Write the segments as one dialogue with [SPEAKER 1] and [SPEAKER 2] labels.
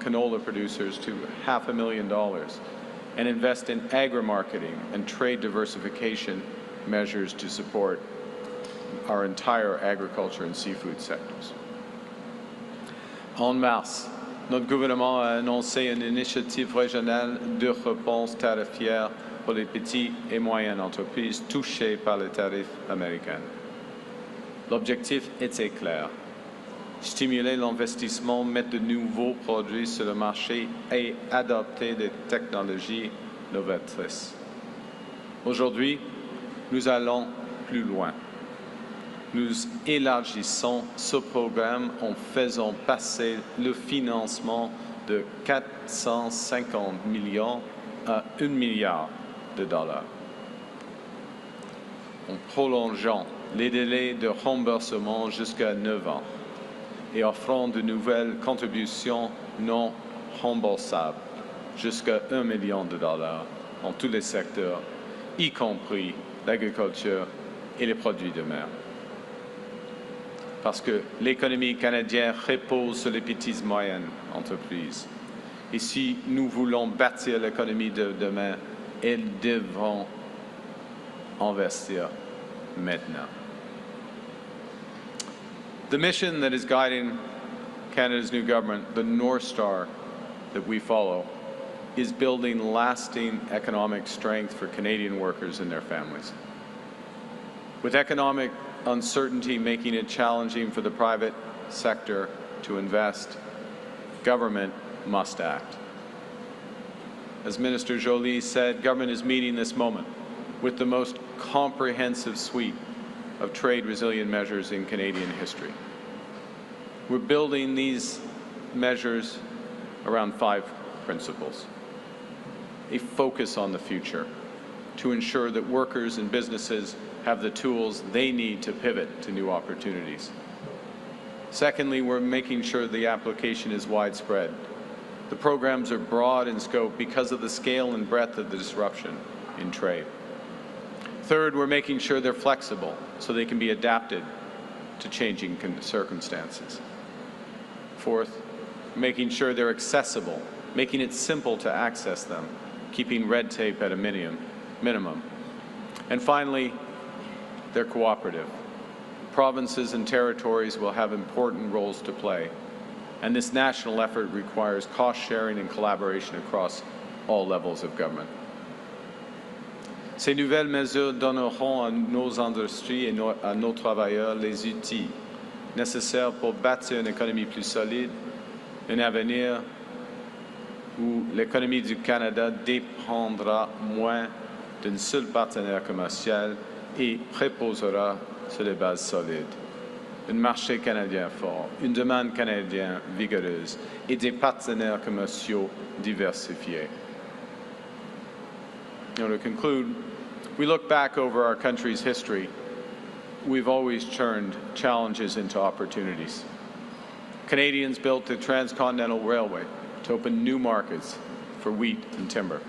[SPEAKER 1] canola producers to $500,000 and invest in agri-marketing and trade diversification measures to support our entire agriculture and seafood sectors. En mars, notre gouvernement a annoncé une initiative régionale de réponse tarifaire pour les petites et moyennes entreprises touchées par les tarifs américains. L'objectif était clair: stimuler l'investissement, mettre de nouveaux produits sur le marché et adopter des technologies novatrices. Aujourd'hui, nous allons plus loin. Nous élargissons ce programme en faisant passer le financement de 450 millions à 1 milliard de dollars. En prolongeant les délais de remboursement jusqu'à 9 ans et offrant de nouvelles contributions non remboursables jusqu'à 1 million de dollars dans tous les secteurs, y compris l'agriculture et les produits de mer. Parce que l'économie canadienne repose sur les petites et moyennes entreprises. Et si nous voulons bâtir l'économie de demain, elles devront investir maintenant. The mission that is guiding Canada's new government, the North Star that we follow, is building lasting economic strength for Canadian workers and their families. With economic uncertainty making it challenging for the private sector to invest, government must act. As Minister Joly said, government is meeting this moment with the most comprehensive suite of trade-resilient measures in Canadian history. We're building these measures around 5 principles. A focus on the future to ensure that workers and businesses have the tools they need to pivot to new opportunities. Secondly, we're making sure the application is widespread. The programs are broad in scope because of the scale and breadth of the disruption in trade. Third, we're making sure they're flexible so they can be adapted to changing circumstances. Fourth, making sure they're accessible, making it simple to access them, keeping red tape at a minimum. And finally, they're cooperative. Provinces and territories will have important roles to play, and this national effort requires cost-sharing and collaboration across all levels of government. Ces nouvelles mesures donneront à nos industries et à nos travailleurs les outils nécessaires pour bâtir une économie plus solide, un avenir où l'économie du Canada dépendra moins d'un seul partenaire commercial et reposera sur des bases solides. Un marché canadien fort, une demande canadienne vigoureuse et des partenaires commerciaux diversifiés. To conclude, we look back over our country's history. We've always turned challenges into opportunities. Canadians built the Transcontinental Railway to open new markets for wheat and timber.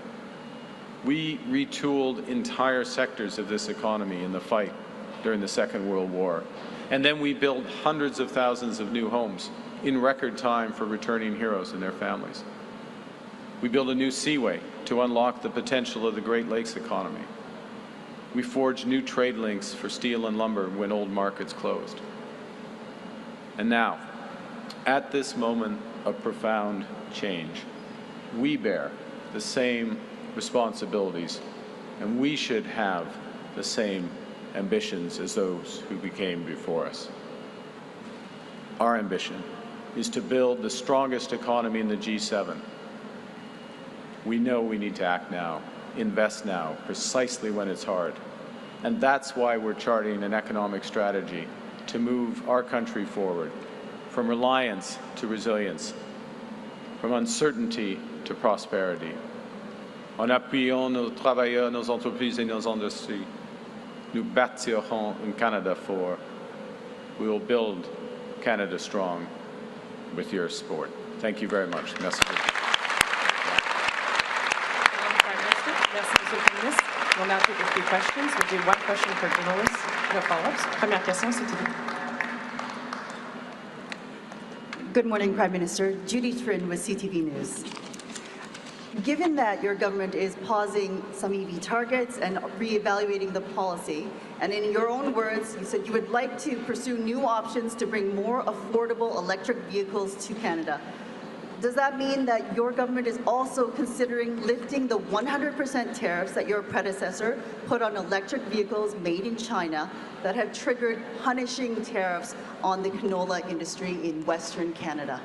[SPEAKER 1] We retooled entire sectors of this economy in the fight during the Second World War. And then we built hundreds of thousands of new homes in record time for returning heroes and their families. We built a new seaway to unlock the potential of the Great Lakes economy. We forged new trade links for steel and lumber when old markets closed. And now, at this moment of profound change, we bear the same responsibilities, and we should have the same ambitions as those who became before us. Our ambition is to build the strongest economy in the G7. We know we need to act now, invest now, precisely when it's hard. And that's why we're charting an economic strategy to move our country forward, from reliance to resilience, from uncertainty to prosperity. En appuyant nos travailleurs, nos entreprises et nos industries, nous bâtirons un Canada fort. We will build Canada strong with your support. Thank you very much. Merci.
[SPEAKER 2] Merci, Monsieur le Ministre. We'll now take a few questions. We'll do one question per journalist, no follow-ups. Première question, s'il vous plaît.
[SPEAKER 3] Good morning, Prime Minister. Judy Trin with CTV News. Given that your government is pausing some EV targets and reevaluating the policy, and in your own words, you said you would like to pursue new options to bring more affordable electric vehicles to Canada. Does that mean that your government is also considering lifting the 100% tariffs that your predecessor put on electric vehicles made in China that have triggered punishing tariffs on the canola industry in Western Canada?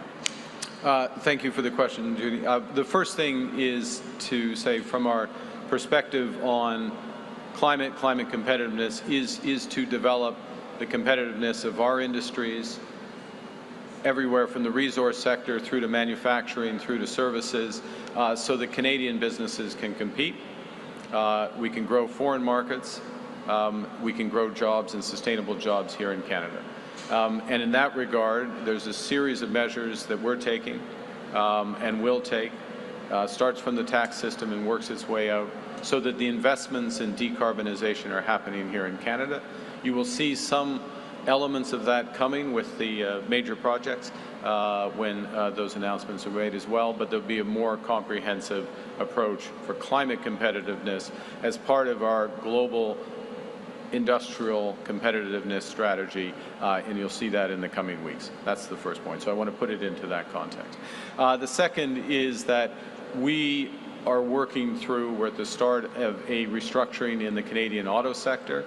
[SPEAKER 1] Thank you for the question, Judy. The first thing is to say from our perspective on climate competitiveness is to develop the competitiveness of our industries everywhere from the resource sector through to manufacturing, through to services, so that Canadian businesses can compete. We can grow foreign markets. We can grow jobs and sustainable jobs here in Canada. And in that regard, there's a series of measures that we're taking and will take, starts from the tax system and works its way out, so that the investments in decarbonization are happening here in Canada. You will see some elements of that coming with the major projects when those announcements are made as well, but there'll be a more comprehensive approach for climate competitiveness as part of our global industrial competitiveness strategy, and you'll see that in the coming weeks. That's the first point, so I want to put it into that context. The second is that we are working through, we're at the start of a restructuring in the Canadian auto sector.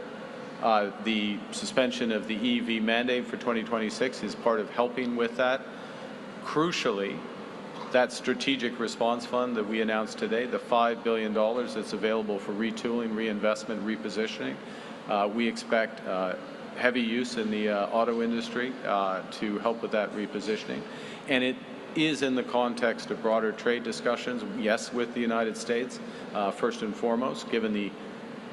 [SPEAKER 1] The suspension of the EV mandate for 2026 is part of helping with that. Crucially, that strategic response fund that we announced today, the $5 billion that's available for retooling, reinvestment, repositioning, we expect heavy use in the auto industry to help with that repositioning. And it is in the context of broader trade discussions, yes, with the United States, first and foremost, given the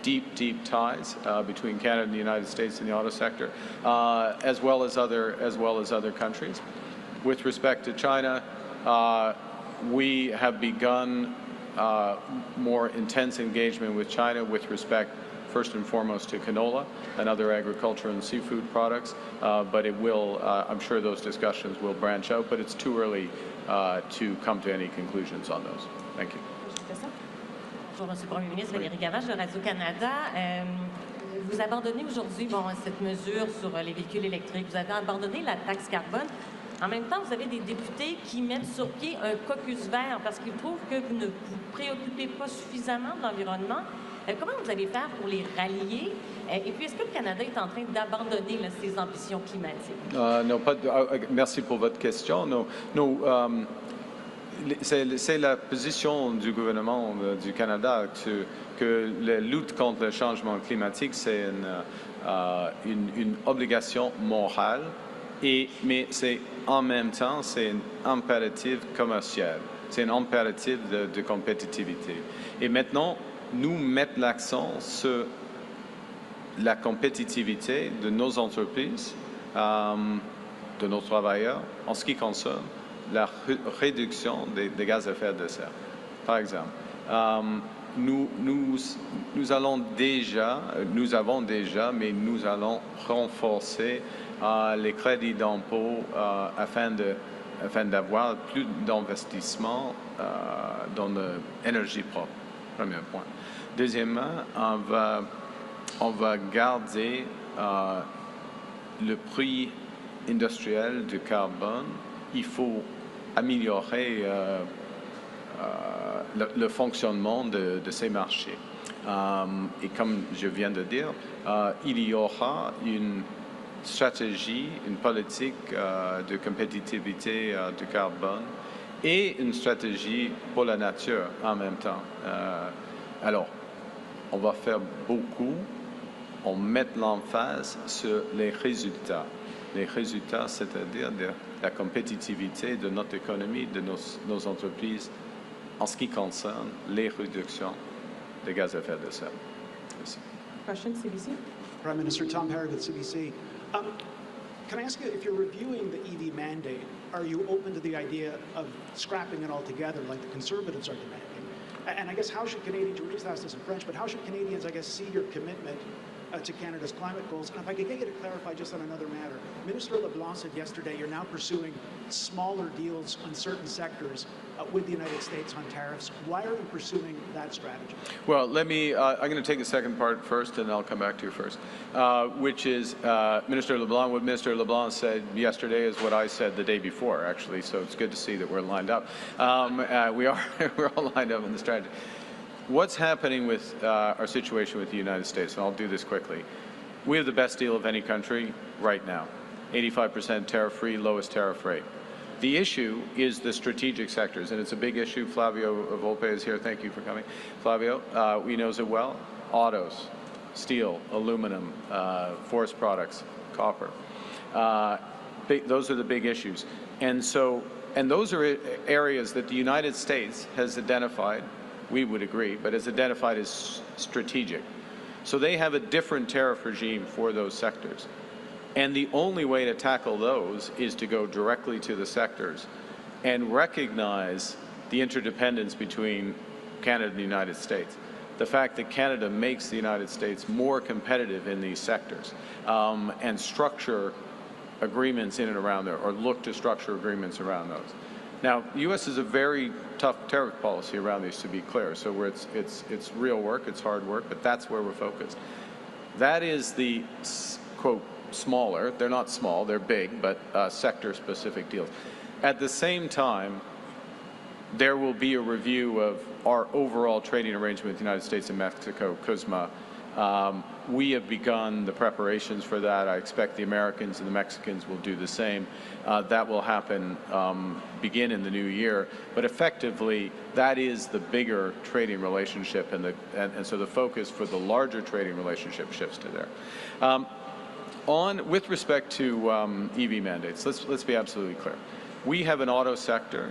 [SPEAKER 1] deep ties between Canada and the United States in the auto sector, as well as other countries. With respect to China, we have begun more intense engagement with China with respect, first and foremost, to canola and other agriculture and seafood products, but it will, I'm sure those discussions will branch out, but it's too early to come to any conclusions on those. Thank you.
[SPEAKER 4] Bonjour, Monsieur le Premier ministre, Valérie Gavache de Radio-Canada. Vous abandonnez aujourd'hui cette mesure sur les véhicules électriques. Vous avez abandonné la taxe carbone. En même temps, vous avez des députés qui mettent sur pied un caucus vert parce qu'ils trouvent que vous ne vous préoccupez pas suffisamment de l'environnement. Comment vous allez faire pour les rallier? Et puis, est-ce que le Canada est en train d'abandonner ses ambitions climatiques?
[SPEAKER 1] Non, merci pour votre question. Non, c'est la position du gouvernement du Canada que la lutte contre le changement climatique, c'est une obligation morale, mais c'est en même temps, c'est un impératif commercial, c'est un impératif de compétitivité. Et maintenant, nous mettons l'accent sur la compétitivité de nos entreprises, de nos travailleurs, en ce qui concerne la réduction des gaz à effet de serre. Par exemple, nous avons déjà, mais nous allons renforcer les crédits d'impôt afin d'avoir plus d'investissement dans l'énergie propre. Premier point. Deuxièmement, on va garder le prix industriel du carbone. Il faut améliorer le fonctionnement de ces marchés. Et comme je viens de dire, il y aura une stratégie, une politique de compétitivité du carbone et une stratégie pour la nature en même temps. Alors, on va faire beaucoup en mettant l'emphase sur les résultats. Les résultats, c'est-à-dire de la compétitivité de notre économie, de nos entreprises, en ce qui concerne les réductions des gaz à effet de serre. Merci.
[SPEAKER 2] Question, CBC.
[SPEAKER 5] Prime Minister Tom Perry with CBC. Can I ask you, if you're reviewing the EV mandate, are you open to the idea of scrapping it altogether like the Conservatives are demanding? And I guess how should Canadians, you were just asked this in French, but how should Canadians, I guess, see your commitment to Canada's climate goals. And if I could get you to clarify just on another matter, Minister LeBlanc said yesterday you're now pursuing smaller deals on certain sectors with the United States on tariffs. Why are you pursuing that strategy?
[SPEAKER 1] Well, let me, I'm going to take the second part first, and I'll come back to you first, which is Minister LeBlanc. What Minister LeBlanc said yesterday is what I said the day before, actually, so it's good to see that we're lined up. We're all lined up in the strategy. What's happening with our situation with the United States, and I'll do this quickly. We have the best deal of any country right now, 85% tariff-free, lowest tariff rate. The issue is the strategic sectors, and it's a big issue. Flavio Volpe is here. Thank you for coming. Flavio, he knows it well. Autos, steel, aluminum, forest products, copper. Those are the big issues. And those are areas that the United States has identified, we would agree, but has identified as strategic. So they have a different tariff regime for those sectors. And the only way to tackle those is to go directly to the sectors and recognize the interdependence between Canada and the United States. The fact that Canada makes the United States more competitive in these sectors and structure agreements in and around there, or look to structure agreements around those. Now, the U.S. has a very tough tariff policy around these, to be clear. So it's real work, it's hard work, but that's where we're focused. That is the, quote, smaller, they're not small, they're big, but sector-specific deals. At the same time, there will be a review of our overall trading arrangement with the United States and Mexico, CUSMA. We have begun the preparations for that. I expect the Americans and the Mexicans will do the same. That will happen, begin in the new year. But effectively, that is the bigger trading relationship, and so the focus for the larger trading relationship shifts to there. With respect to EV mandates, let's be absolutely clear. We have an auto sector,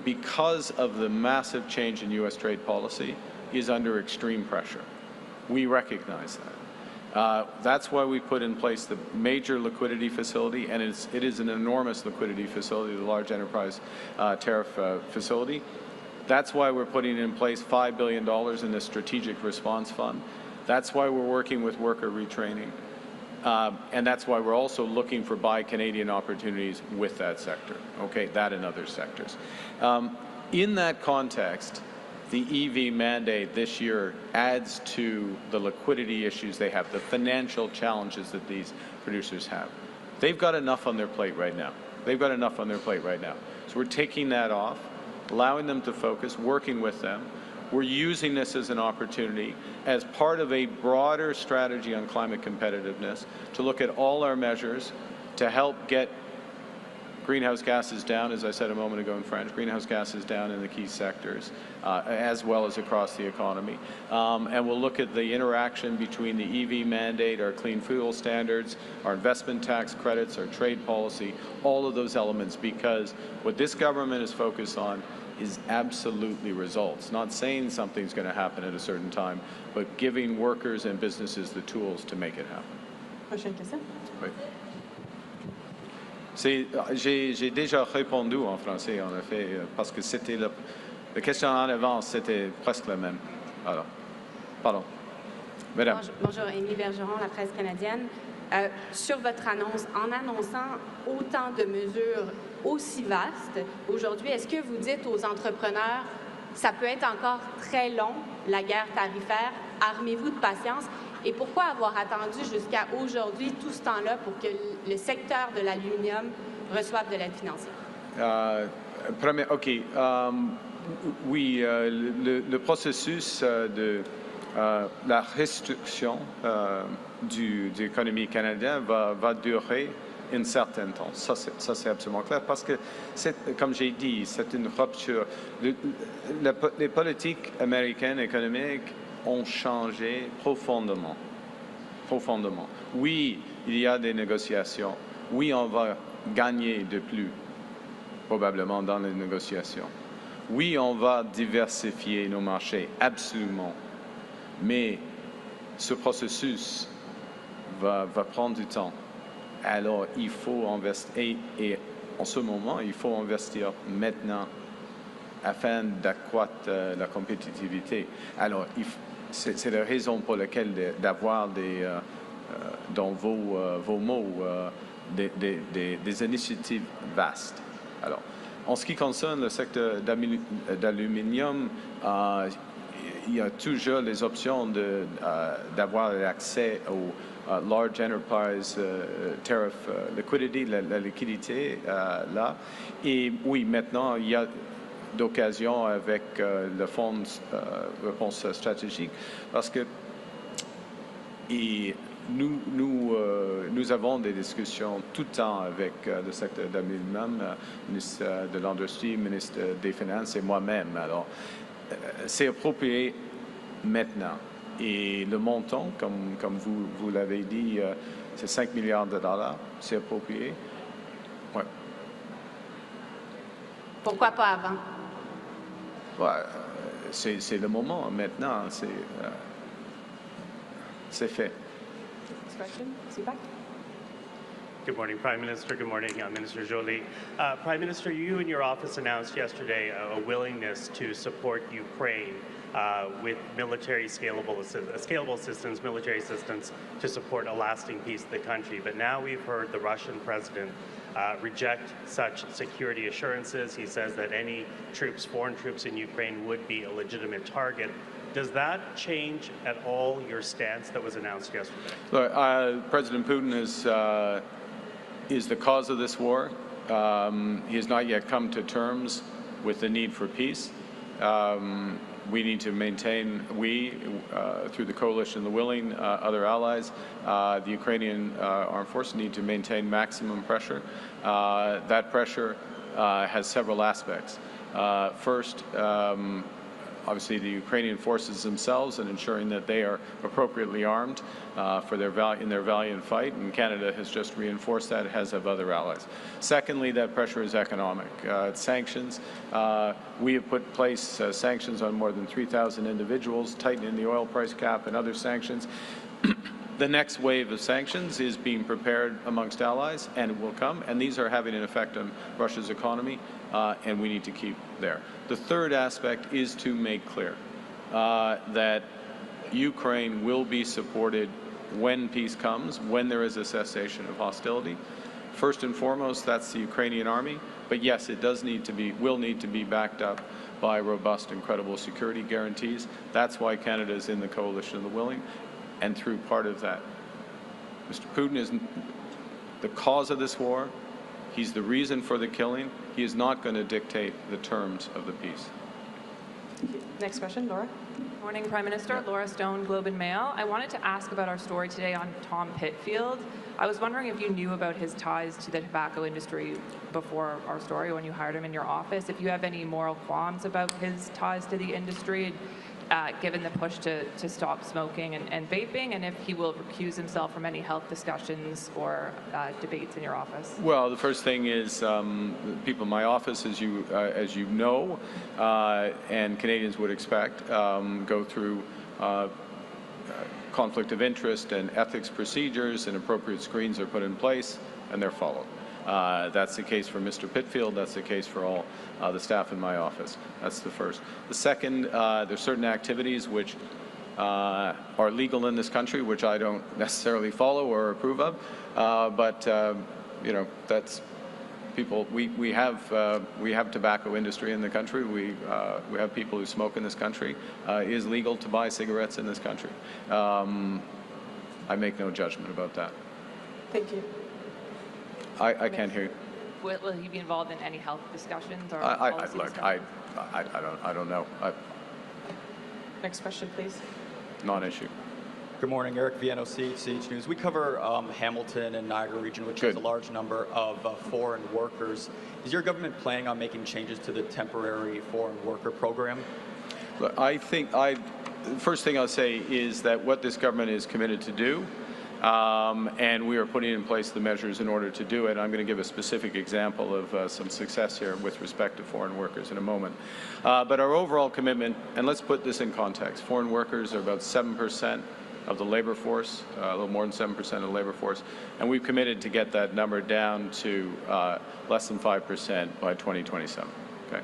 [SPEAKER 1] because of the massive change in U.S. trade policy, is under extreme pressure. We recognize that. That's why we put in place the major liquidity facility, and it is an enormous liquidity facility, the large enterprise tariff facility. That's why we're putting in place $5 billion in the Strategic Response Fund. That's why we're working with worker retraining. And that's why we're also looking for Buy Canadian opportunities with that sector, okay, that and other sectors. In that context, the EV mandate this year adds to the liquidity issues they have, the financial challenges that these producers have. They've got enough on their plate right now. So we're taking that off, allowing them to focus, working with them. We're using this as an opportunity as part of a broader strategy on climate competitiveness to look at all our measures to help get greenhouse gases down, as I said a moment ago in French, greenhouse gases down in the key sectors, as well as across the economy. And we'll look at the interaction between the EV mandate, our clean fuel standards, our investment tax credits, our trade policy, all of those elements, because what this government is focused on is absolutely results. Not saying something's going to happen at a certain time, but giving workers and businesses the tools to make it happen.
[SPEAKER 2] Prochaine question.
[SPEAKER 1] Oui. J'ai déjà répondu en français, en effet, parce que c'était la question en avance, c'était presque la même. Alors, pardon. Madame.
[SPEAKER 6] Bonjour, Émilie Bergeron, la presse canadienne. Sur votre annonce, en annonçant autant de mesures aussi vastes, aujourd'hui, est-ce que vous dites aux entrepreneurs, ça peut être encore très long, la guerre tarifaire, armez-vous de patience? Et pourquoi avoir attendu jusqu'à aujourd'hui tout ce temps-là pour que le secteur de l'aluminium reçoive de l'aide financière?
[SPEAKER 1] Oui, le processus de la restriction de l'économie canadienne va durer un certain temps. Ça, c'est absolument clair, parce que, comme j'ai dit, c'est une rupture. Les politiques américaines économiques ont changé profondément. Oui, il y a des négociations. Oui, on va gagner de plus, probablement, dans les négociations. Oui, on va diversifier nos marchés, absolument. Mais ce processus va prendre du temps. Alors, il faut investir, et en ce moment, il faut investir maintenant afin d'accroître la compétitivité. Alors, c'est la raison pour laquelle d'avoir dans vos mots des initiatives vastes. Alors, en ce qui concerne le secteur d'aluminium, il y a toujours les options d'avoir accès au large enterprise tariff liquidity, la liquidité là. Et oui, maintenant, il y a d'occasion avec le fonds réponse stratégique parce que nous avons des discussions tout le temps avec le secteur d'aluminium, ministre de l'Industrie, ministre des Finances et moi-même. Alors, c'est approprié maintenant. Et le montant, comme vous l'avez dit, c'est 5 milliards de dollars. C'est approprié. Ouais.
[SPEAKER 6] Pourquoi pas avant?
[SPEAKER 1] Ouais, c'est le moment maintenant. C'est fait.
[SPEAKER 2] Next question, Seepak.
[SPEAKER 7] Good morning, Prime Minister. Good morning, Minister Joly. Prime Minister, you and your office announced yesterday a willingness to support Ukraine with military scalable assistance, military assistance to support a lasting peace in the country. But now we've heard the Russian president reject such security assurances. He says that any troops, foreign troops in Ukraine would be a legitimate target. Does that change at all your stance that was announced yesterday?
[SPEAKER 1] Look, President Putin is the cause of this war. He has not yet come to terms with the need for peace. We need to maintain, through the coalition, the willing, other allies, the Ukrainian armed forces need to maintain maximum pressure. That pressure has several aspects. First, obviously the Ukrainian forces themselves and ensuring that they are appropriately armed in their valiant fight, and Canada has just reinforced that, as have other allies. Secondly, that pressure is economic. Sanctions. We have put in place sanctions on more than 3,000 individuals, tightening the oil price cap and other sanctions. The next wave of sanctions is being prepared amongst allies, and it will come, and these are having an effect on Russia's economy, and we need to keep there. The third aspect is to make clear that Ukraine will be supported when peace comes, when there is a cessation of hostility. First and foremost, that's the Ukrainian army, but yes, it will need to be backed up by robust and credible security guarantees. That's why Canada is in the coalition of the willing. And through part of that, Mr. Putin is the cause of this war. He's the reason for the killing. He is not going to dictate the terms of the peace.
[SPEAKER 2] Next question, Laura.
[SPEAKER 8] Morning, Prime Minister. Laura Stone, Globe and Mail. I wanted to ask about our story today on Tom Pitfield. I was wondering if you knew about his ties to the tobacco industry before our story, when you hired him in your office. If you have any moral qualms about his ties to the industry, given the push to stop smoking and vaping, and if he will recuse himself from any health discussions or debates in your office?
[SPEAKER 1] Well, the first thing is people in my office, as you know, and Canadians would expect, go through conflict of interest and ethics procedures, and appropriate screens are put in place, and they're followed. That's the case for Mr. Pitfield. That's the case for all the staff in my office. That's the first. The second, there's certain activities which are legal in this country, which I don't necessarily follow or approve of. But you know, that's people. We have tobacco industry in the country. We have people who smoke in this country. It is legal to buy cigarettes in this country. I make no judgment about that.
[SPEAKER 2] Thank you.
[SPEAKER 1] I can't hear you.
[SPEAKER 8] Will he be involved in any health discussions or policy
[SPEAKER 1] Look,
[SPEAKER 8] discussions?
[SPEAKER 1] I don't know.
[SPEAKER 2] Next question, please.
[SPEAKER 1] Non-issue.
[SPEAKER 9] Good morning, Eric Viano, CH News. We cover Hamilton and Niagara region, which has a large number of foreign workers. Is your government planning on making changes to the temporary foreign worker program?
[SPEAKER 1] Look, I think the first thing I'll say is that what this government is committed to do, and we are putting in place the measures in order to do it. I'm going to give a specific example of some success here with respect to foreign workers in a moment. But our overall commitment, and let's put this in context, foreign workers are about 7% of the labor force, a little more than 7% of the labor force, and we've committed to get that number down to less than 5% by 2027. Okay.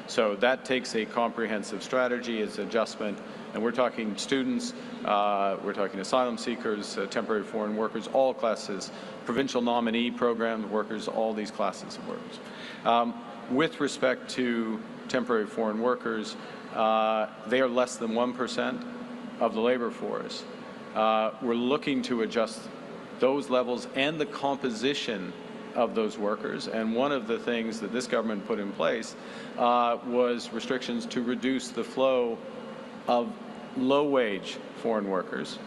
[SPEAKER 1] So that takes a comprehensive strategy, it's adjustment, and we're talking students, we're talking asylum seekers, temporary foreign workers, all classes, provincial nominee program workers, all these classes of workers. With respect to temporary foreign workers, they are less than 1% of the labor force. We're looking to adjust those levels and the composition of those workers. And one of the things that this government put in place was restrictions to reduce the flow of low-wage foreign workers,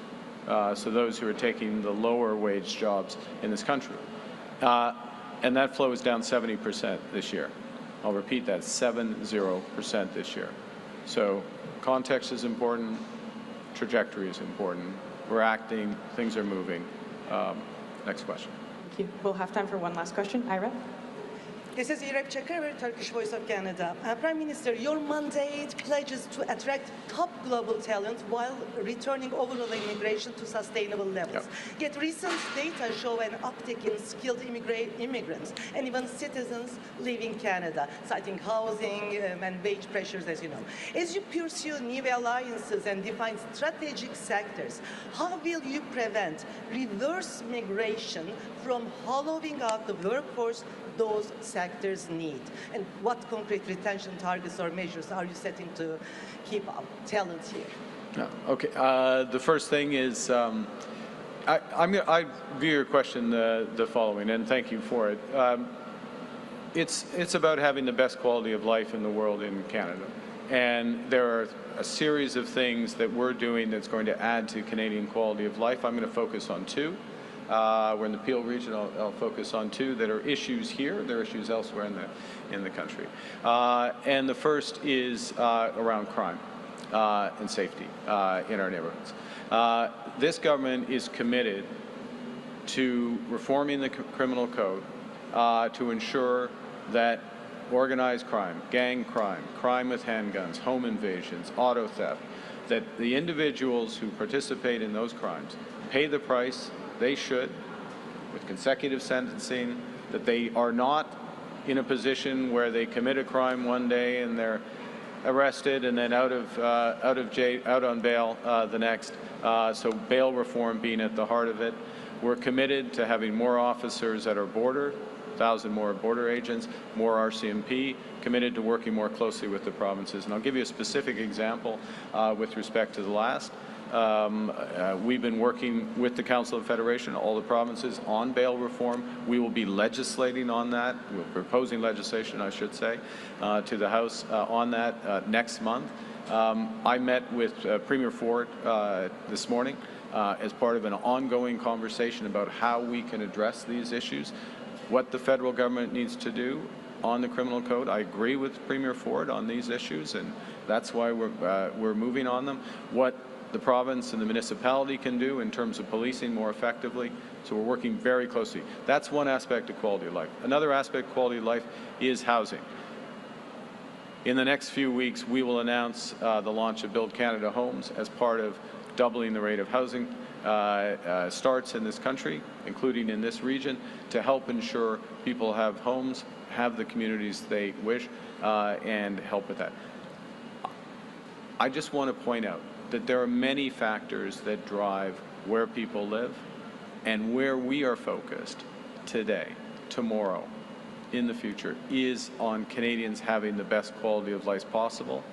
[SPEAKER 1] so those who are taking the lower-wage jobs in this country. And that flow is down 70% this year. I'll repeat that, 70% this year. So context is important, trajectory is important. We're acting, things are moving. Next question.
[SPEAKER 2] Thank you. We'll have time for one last question. Ira?
[SPEAKER 10] This is Irep Çakır, Turkish Voice of Canada. Prime Minister, your mandate pledges to attract top global talent while returning overall immigration to sustainable levels. Yep. Yet recent data show an uptick in skilled immigrants and even citizens leaving Canada, citing housing and wage pressures, as you know. As you pursue new alliances and define strategic sectors, how will you prevent reverse migration from hollowing out the workforce those sectors need? And what concrete retention targets or measures are you setting to keep up talent here?
[SPEAKER 1] Okay. The first thing is, I view your question the following, and thank you for it. It's about having the best quality of life in the world in Canada. And there are a series of things that we're doing that's going to add to Canadian quality of life. I'm going to focus on two. We're in the Peel region. I'll focus on two that are issues here. There are issues elsewhere in the country. And the first is around crime and safety in our neighborhoods. This government is committed to reforming the criminal code to ensure that organized crime, gang crime, crime with handguns, home invasions, auto theft, that the individuals who participate in those crimes pay the price they should, with consecutive sentencing, that they are not in a position where they commit a crime one day and they're arrested and then out on bail the next. So bail reform being at the heart of it. We're committed to having more officers at our border, 1,000 more border agents, more RCMP, committed to working more closely with the provinces. And I'll give you a specific example with respect to the last. We've been working with the Council of Federation, all the provinces, on bail reform. We will be legislating on that. We're proposing legislation, I should say, to the House on that next month. I met with Premier Ford this morning as part of an ongoing conversation about how we can address these issues, what the federal government needs to do on the criminal code. I agree with Premier Ford on these issues, and that's why we're moving on them. What the province and the municipality can do in terms of policing more effectively. So we're working very closely. That's one aspect of quality of life. Another aspect of quality of life is housing. In the next few weeks, we will announce the launch of Build Canada Homes as part of doubling the rate of housing starts in this country, including in this region, to help ensure people have homes, have the communities they wish, and help with that. I just want to point out that there are many factors that drive where people live, and where we are focused today, tomorrow, in the future, is on Canadians having the best quality of life possible.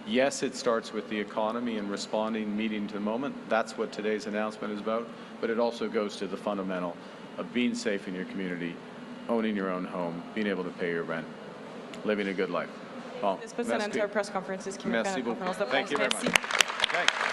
[SPEAKER 1] Yes, it starts with the economy and responding, meeting to the moment. That's what today's announcement is about, but it also goes to the fundamental of being safe in your community, owning your own home, being able to pay your rent, living a good life.
[SPEAKER 2] This puts an end to our press conference.
[SPEAKER 1] Merci beaucoup. Thank you very much. Okay.